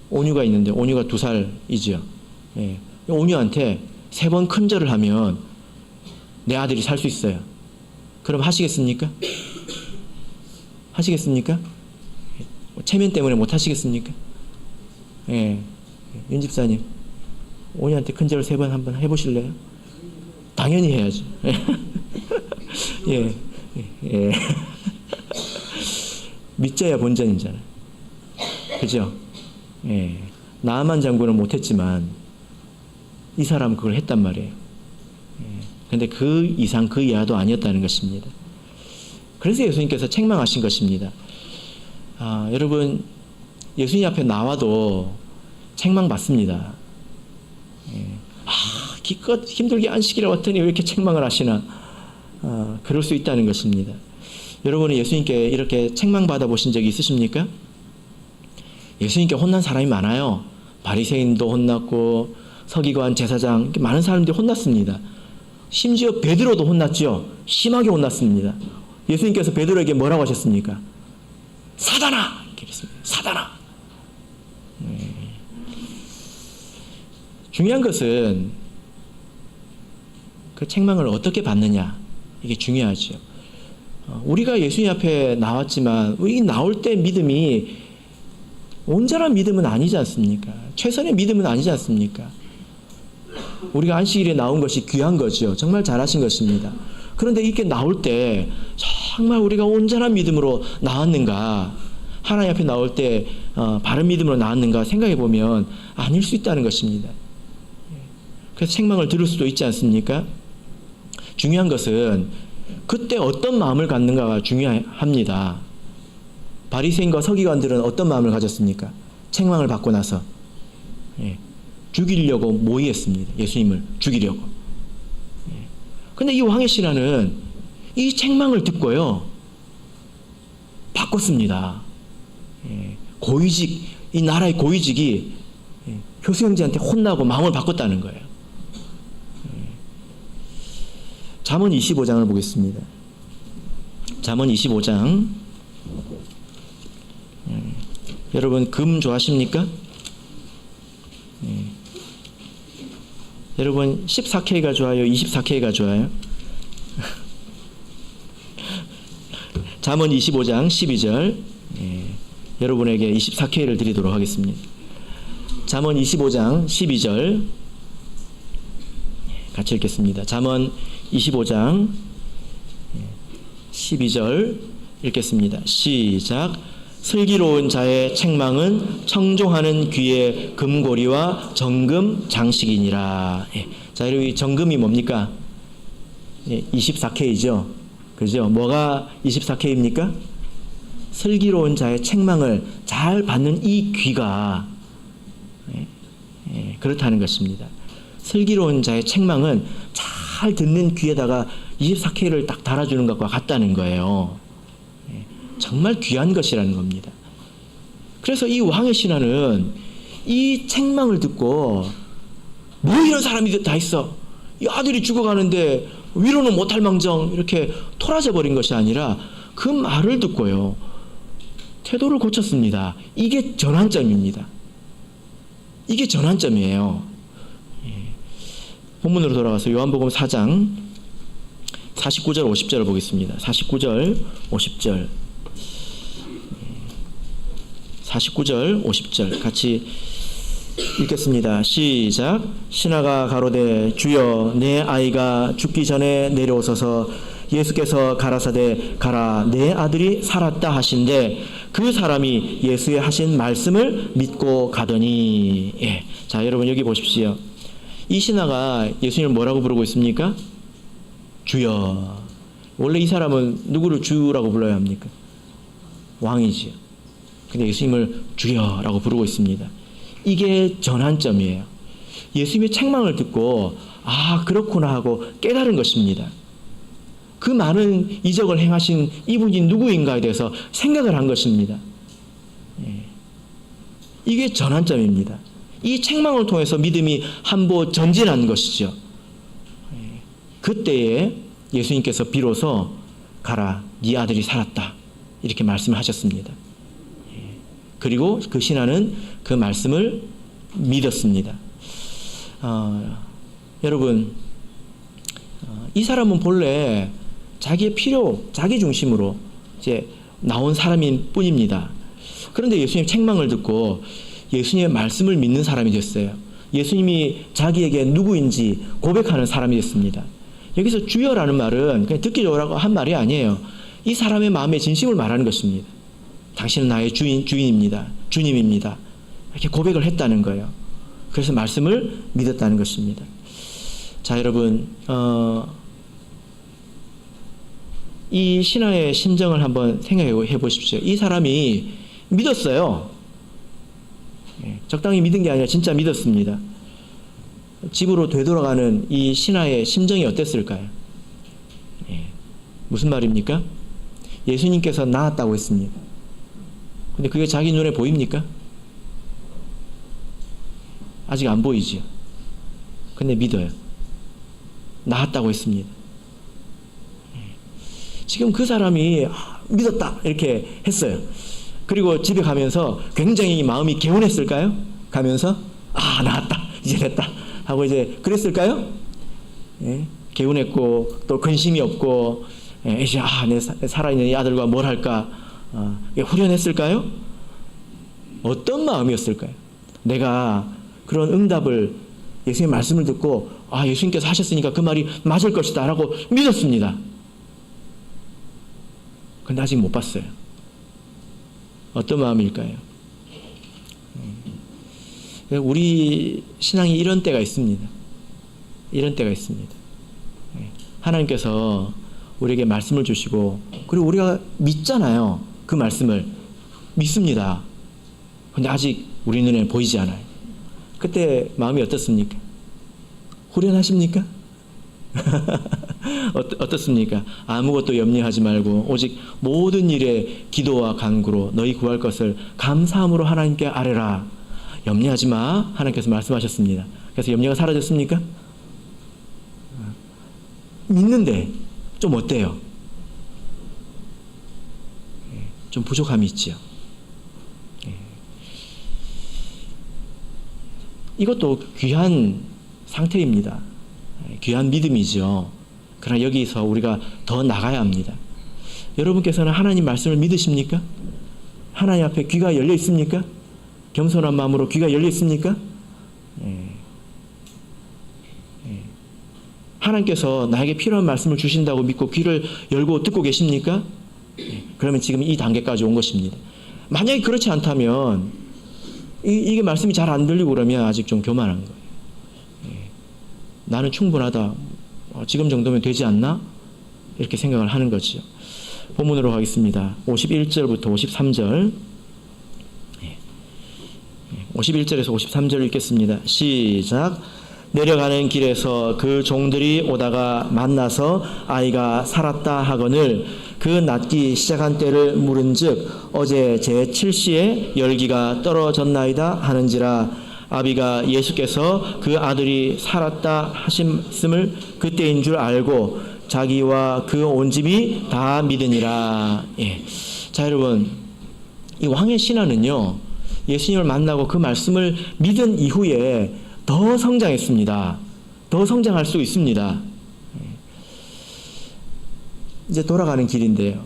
온유가 있는데 온유가 2살이죠. 온유한테 3번 큰절을 하면 내 아들이 살 수 있어요. 그럼 하시겠습니까? 하시겠습니까? 뭐 체면 때문에 못 하시겠습니까? 예. 윤 집사님, 오니한테 큰절 3번 한번 해보실래요? 당연히 해야죠. 예. 예. 믿져야 본전이잖아요. 그죠? 예. 나만 장군은 못했지만 이 사람은 그걸 했단 말이에요. 그런데 그 이상 그 이하도 아니었다는 것입니다. 그래서 예수님께서 책망하신 것입니다. 여러분, 예수님 앞에 나와도 책망받습니다. 기껏 힘들게 안식이라고 했더니 왜 이렇게 책망을 하시나. 그럴 수 있다는 것입니다. 여러분은 예수님께 이렇게 책망받아 보신 적이 있으십니까? 예수님께 혼난 사람이 많아요. 바리새인도 혼났고 서기관, 제사장, 이렇게 많은 사람들이 혼났습니다. 심지어 베드로도 혼났죠. 심하게 혼났습니다. 예수님께서 베드로에게 뭐라고 하셨습니까? 사단아! 이렇게 했습니다. 사단아! 중요한 것은 그 책망을 어떻게 받느냐, 이게 중요하죠. 우리가 예수님 앞에 나왔지만 이 나올 때 믿음이 온전한 믿음은 아니지 않습니까? 최선의 믿음은 아니지 않습니까? 우리가 안식일에 나온 것이 귀한 거죠. 정말 잘하신 것입니다. 그런데 이렇게 나올 때 정말 우리가 온전한 믿음으로 나왔는가, 하나님 앞에 나올 때 바른 믿음으로 나왔는가 생각해 보면 아닐 수 있다는 것입니다. 그래서 책망을 들을 수도 있지 않습니까? 중요한 것은 그때 어떤 마음을 갖는가가 중요합니다. 바리새인과 서기관들은 어떤 마음을 가졌습니까? 책망을 받고 나서 죽이려고 모의했습니다. 예수님을 죽이려고. 근데 이 왕의 신하는 이 책망을 듣고요, 바꿨습니다. 고위직, 이 나라의 고위직이 교수 형제한테 혼나고 마음을 바꿨다는 거예요. 잠언 25장을 보겠습니다. 잠언 25장. 여러분 금 좋아하십니까? 여러분 14K가 좋아요? 24K가 좋아요? 잠언 25장 12절. 여러분에게 24K를 드리도록 하겠습니다. 잠언 25장 12절 같이 읽겠습니다. 잠언 25장 12절 읽겠습니다. 시작. 슬기로운 자의 책망은 청종하는 귀의 금고리와 정금 장식이니라. 자, 여러분 이 정금이 뭡니까? 24K죠. 그죠? 뭐가 24K입니까? 슬기로운 자의 책망을 잘 받는 이 귀가 그렇다는 것입니다. 슬기로운 자의 책망은 잘 듣는 귀에다가 24K를 딱 달아주는 것과 같다는 거예요. 정말 귀한 것이라는 겁니다. 그래서 이 왕의 신하는 이 책망을 듣고 뭐 이런 사람이 다 있어, 이 아들이 죽어가는데 위로는 못할 망정 이렇게 토라져 버린 것이 아니라 그 말을 듣고요, 태도를 고쳤습니다. 이게 전환점입니다. 이게 전환점이에요. 본문으로 돌아가서 요한복음 4장 49절 50절을 보겠습니다. 49절 50절 49절 50절 같이 읽겠습니다. 시작. 신하가 가로되 주여 내 아이가 죽기 전에 내려오소서. 예수께서 가라사대 가라 내 아들이 살았다 하신대 그 사람이 예수의 하신 말씀을 믿고 가더니. 자, 여러분 여기 보십시오. 이 신하가 예수님을 뭐라고 부르고 있습니까? 주여. 원래 이 사람은 누구를 주라고 불러야 합니까? 왕이지요. 근데 예수님을 주여라고 부르고 있습니다. 이게 전환점이에요. 예수님의 책망을 듣고 아 그렇구나 하고 깨달은 것입니다. 그 많은 이적을 행하신 이분이 누구인가에 대해서 생각을 한 것입니다. 이게 전환점입니다. 이 책망을 통해서 믿음이 한보 전진한 것이죠. 그때에 예수님께서 비로소 가라 네 아들이 살았다 이렇게 말씀을 하셨습니다. 그리고 그 신하는 그 말씀을 믿었습니다. 여러분 이 사람은 본래 자기의 필요, 자기 중심으로 이제 나온 사람인 뿐입니다. 그런데 예수님 책망을 듣고 예수님의 말씀을 믿는 사람이 됐어요. 예수님이 자기에게 누구인지 고백하는 사람이 됐습니다. 여기서 주여라는 말은 그냥 듣기 좋으라고 한 말이 아니에요. 이 사람의 마음의 진심을 말하는 것입니다. 당신은 나의 주인입니다. 주님입니다. 이렇게 고백을 했다는 거예요. 그래서 말씀을 믿었다는 것입니다. 자, 여러분, 이 신하의 심정을 한번 생각해 보십시오. 이 사람이 믿었어요. 적당히 믿은 게 아니라 진짜 믿었습니다. 집으로 되돌아가는 이 신하의 심정이 어땠을까요? 무슨 말입니까? 예수님께서 나았다고 했습니다. 근데 그게 자기 눈에 보입니까? 아직 안 보이죠. 근데 믿어요. 나았다고 했습니다. 지금 그 사람이 믿었다 이렇게 했어요. 그리고 집에 가면서 굉장히 마음이 개운했을까요? 가면서 나았다 이제 됐다 하고 이제 그랬을까요? 개운했고 또 근심이 없고 이제 내 살아있는 이 아들과 뭘 할까 후련했을까요? 어떤 마음이었을까요? 내가 그런 응답을 예수님의 말씀을 듣고 예수님께서 하셨으니까 그 말이 맞을 것이다 라고 믿었습니다. 근데 아직 못 봤어요. 어떤 마음일까요? 우리 신앙이 이런 때가 있습니다. 이런 때가 있습니다. 하나님께서 우리에게 말씀을 주시고 그리고 우리가 믿잖아요. 그 말씀을 믿습니다. 근데 아직 우리 눈에 보이지 않아요. 그때 마음이 어떻습니까? 후련하십니까? 어떻습니까? 아무것도 염려하지 말고 오직 모든 일에 기도와 간구로 너희 구할 것을 감사함으로 하나님께 아뢰라. 염려하지 마. 하나님께서 말씀하셨습니다. 그래서 염려가 사라졌습니까? 믿는데 좀 어때요? 좀 부족함이 있죠. 이것도 귀한 상태입니다. 귀한 믿음이죠. 그러나 여기서 우리가 더 나가야 합니다. 여러분께서는 하나님 말씀을 믿으십니까? 하나님 앞에 귀가 열려 있습니까? 겸손한 마음으로 귀가 열려 있습니까? 하나님께서 나에게 필요한 말씀을 주신다고 믿고 귀를 열고 듣고 계십니까? 그러면 지금 이 단계까지 온 것입니다. 만약에 그렇지 않다면 이게 말씀이 잘 안 들리고 그러면 아직 좀 교만한 거예요. 나는 충분하다. 지금 정도면 되지 않나? 이렇게 생각을 하는 거죠. 본문으로 가겠습니다. 51절부터 53절. 51절에서 53절 읽겠습니다. 시작. 내려가는 길에서 그 종들이 오다가 만나서 아이가 살았다 하거늘 그 낫기 시작한 때를 물은즉 어제 제7시에 열기가 떨어졌나이다 하는지라. 아비가 예수께서 그 아들이 살았다 하심을 그때인 줄 알고 자기와 그 온 집이 다 믿으니라. 자, 여러분, 이 왕의 신하는요 예수님을 만나고 그 말씀을 믿은 이후에 더 성장했습니다. 더 성장할 수 있습니다. 이제 돌아가는 길인데요.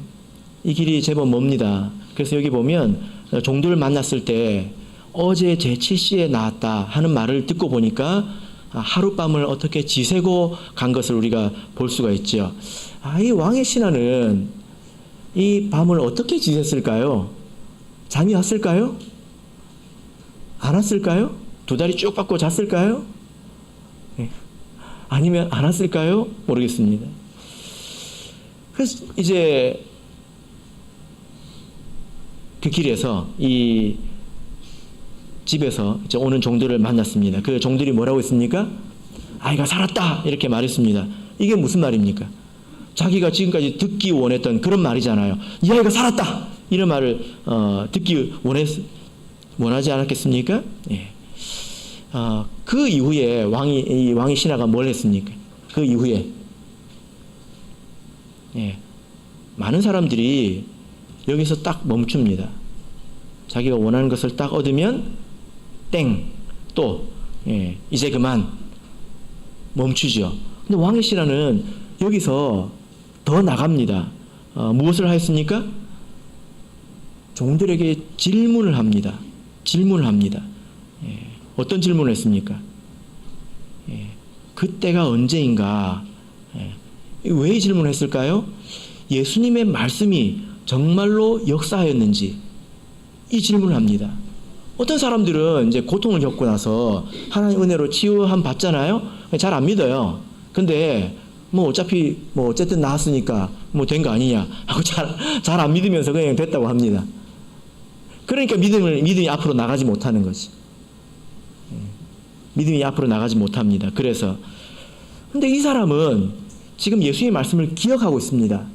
이 길이 제법 멉니다. 그래서 여기 보면 종들을 만났을 때 어제 제7시에 나왔다 하는 말을 듣고 보니까 하룻밤을 어떻게 지새고 간 것을 우리가 볼 수가 있죠. 이 왕의 신하는 이 밤을 어떻게 지냈을까요? 잠이 왔을까요? 안 왔을까요? 두 다리 쭉 뻗고 잤을까요? 아니면 안 왔을까요? 모르겠습니다. 그래서 이제 그 길에서 이 집에서 이제 오는 종들을 만났습니다. 그 종들이 뭐라고 했습니까? 아이가 살았다 이렇게 말했습니다. 이게 무슨 말입니까? 자기가 지금까지 듣기 원했던 그런 말이잖아요. 이 아이가 살았다 이런 말을 듣기 원하지 않았겠습니까? 그 이후에 왕이 신하가 뭘 했습니까? 그 이후에 많은 사람들이 여기서 딱 멈춥니다. 자기가 원하는 것을 딱 얻으면 또 이제 그만 멈추죠. 근데 왕의 신하는 여기서 더 나갑니다. 무엇을 하였습니까? 종들에게 질문을 합니다. 예, 어떤 질문을 했습니까? 예, 그때가 언제인가? 예, 왜 이 질문을 했을까요? 예수님의 말씀이 정말로 역사하였는지 이 질문을 합니다. 어떤 사람들은 이제 고통을 겪고 나서 하나님 은혜로 치유함 받잖아요. 잘 안 믿어요. 근데 뭐 어차피 뭐 어쨌든 나았으니까 뭐 된 거 아니냐 하고 잘 안 믿으면서 그냥 됐다고 합니다. 그러니까 믿음이 앞으로 나가지 못하는 거지. 믿음이 앞으로 나가지 못합니다. 그래서 근데 이 사람은 지금 예수의 말씀을 기억하고 있습니다.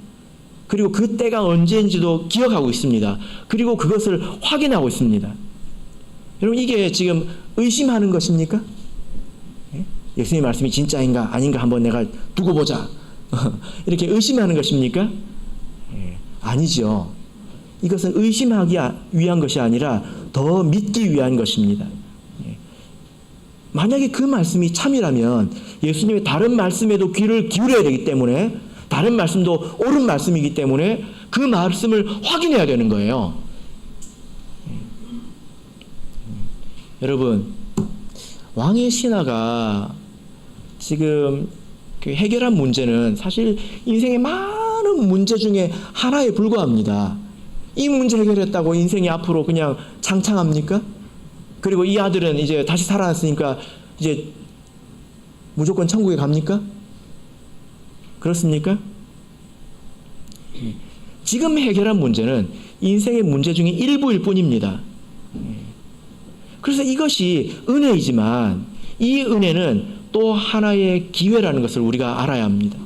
그리고 그 때가 언제인지도 기억하고 있습니다. 그리고 그것을 확인하고 있습니다. 여러분 이게 지금 의심하는 것입니까? 예수님의 말씀이 진짜인가 아닌가 한번 내가 두고 보자. 이렇게 의심하는 것입니까? 아니죠. 이것은 의심하기 위한 것이 아니라 더 믿기 위한 것입니다. 만약에 그 말씀이 참이라면 예수님의 다른 말씀에도 귀를 기울여야 되기 때문에 다른 말씀도 옳은 말씀이기 때문에 그 말씀을 확인해야 되는 거예요. 여러분 왕의 신하가 지금 해결한 문제는 사실 인생의 많은 문제 중에 하나에 불과합니다. 이 문제 해결했다고 인생이 앞으로 그냥 창창합니까? 그리고 이 아들은 이제 다시 살아났으니까 이제 무조건 천국에 갑니까? 그렇습니까? 지금 해결한 문제는 인생의 문제 중에 일부일 뿐입니다. 그래서 이것이 은혜이지만 이 은혜는 또 하나의 기회라는 것을 우리가 알아야 합니다.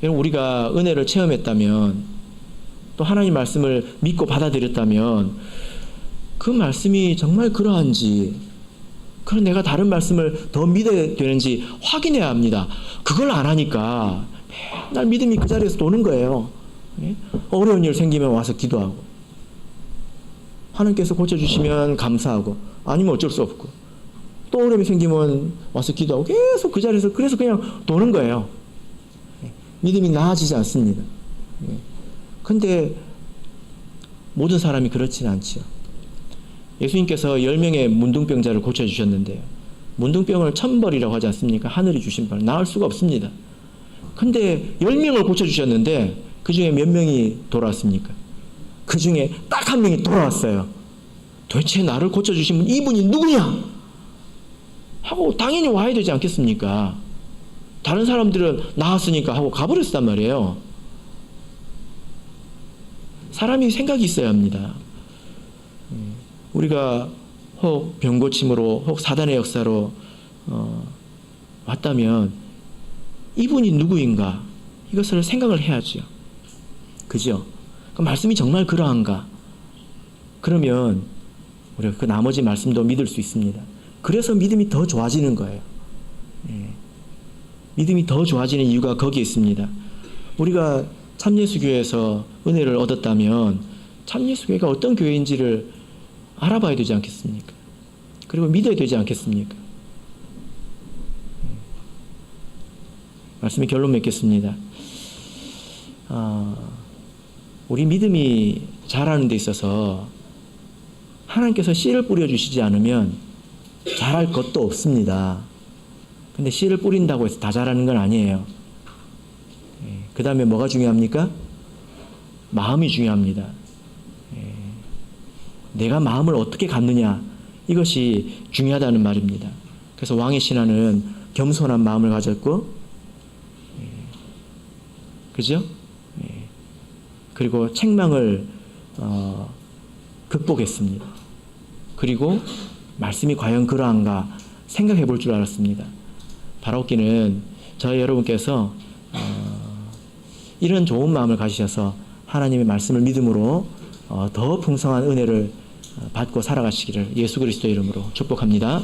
여러분 우리가 은혜를 체험했다면 또 하나님 말씀을 믿고 받아들였다면 그 말씀이 정말 그러한지 그럼 내가 다른 말씀을 더 믿어야 되는지 확인해야 합니다. 그걸 안 하니까 맨날 믿음이 그 자리에서 도는 거예요. 어려운 일 생기면 와서 기도하고 하나님께서 고쳐주시면 감사하고 아니면 어쩔 수 없고 또 어려움이 생기면 와서 기도하고 계속 그 자리에서 그래서 그냥 도는 거예요. 믿음이 나아지지 않습니다. 근데 모든 사람이 그렇지는 않지요. 예수님께서 10명의 문둥병자를 고쳐주셨는데요. 문둥병을 천벌이라고 하지 않습니까? 하늘이 주신 벌. 나을 수가 없습니다. 근데 10명을 고쳐주셨는데 그 중에 몇 명이 돌아왔습니까? 그 중에 딱 한 명이 돌아왔어요. 도대체 나를 고쳐주신 분 이분이 누구냐? 하고 당연히 와야 되지 않겠습니까? 다른 사람들은 나았으니까 하고 가버렸단 말이에요. 사람이 생각이 있어야 합니다. 우리가 혹 병고침으로 혹 사단의 역사로 왔다면 이분이 누구인가 이것을 생각을 해야죠. 그죠? 그 말씀이 정말 그러한가? 그러면 우리가 그 나머지 말씀도 믿을 수 있습니다. 그래서 믿음이 더 좋아지는 거예요. 믿음이 더 좋아지는 이유가 거기에 있습니다. 우리가 참예수교회에서 은혜를 얻었다면 참예수교회가 어떤 교회인지를 알아봐야 되지 않겠습니까? 그리고 믿어야 되지 않겠습니까? 말씀의 결론 맺겠습니다. 우리 믿음이 자라는 데 있어서 하나님께서 씨를 뿌려주시지 않으면 자랄 것도 없습니다. 근데 씨를 뿌린다고 해서 다 자라는 건 아니에요. 그 다음에 뭐가 중요합니까? 마음이 중요합니다. 내가 마음을 어떻게 갖느냐 이것이 중요하다는 말입니다. 그래서 왕의 신하는 겸손한 마음을 가졌고 그죠? 그리고 책망을 극복했습니다. 그리고 말씀이 과연 그러한가 생각해 볼 줄 알았습니다. 바라옵기는 저희 여러분께서 이런 좋은 마음을 가지셔서 하나님의 말씀을 믿음으로 더 풍성한 은혜를 받고 살아가시기를 예수 그리스도의 이름으로 축복합니다.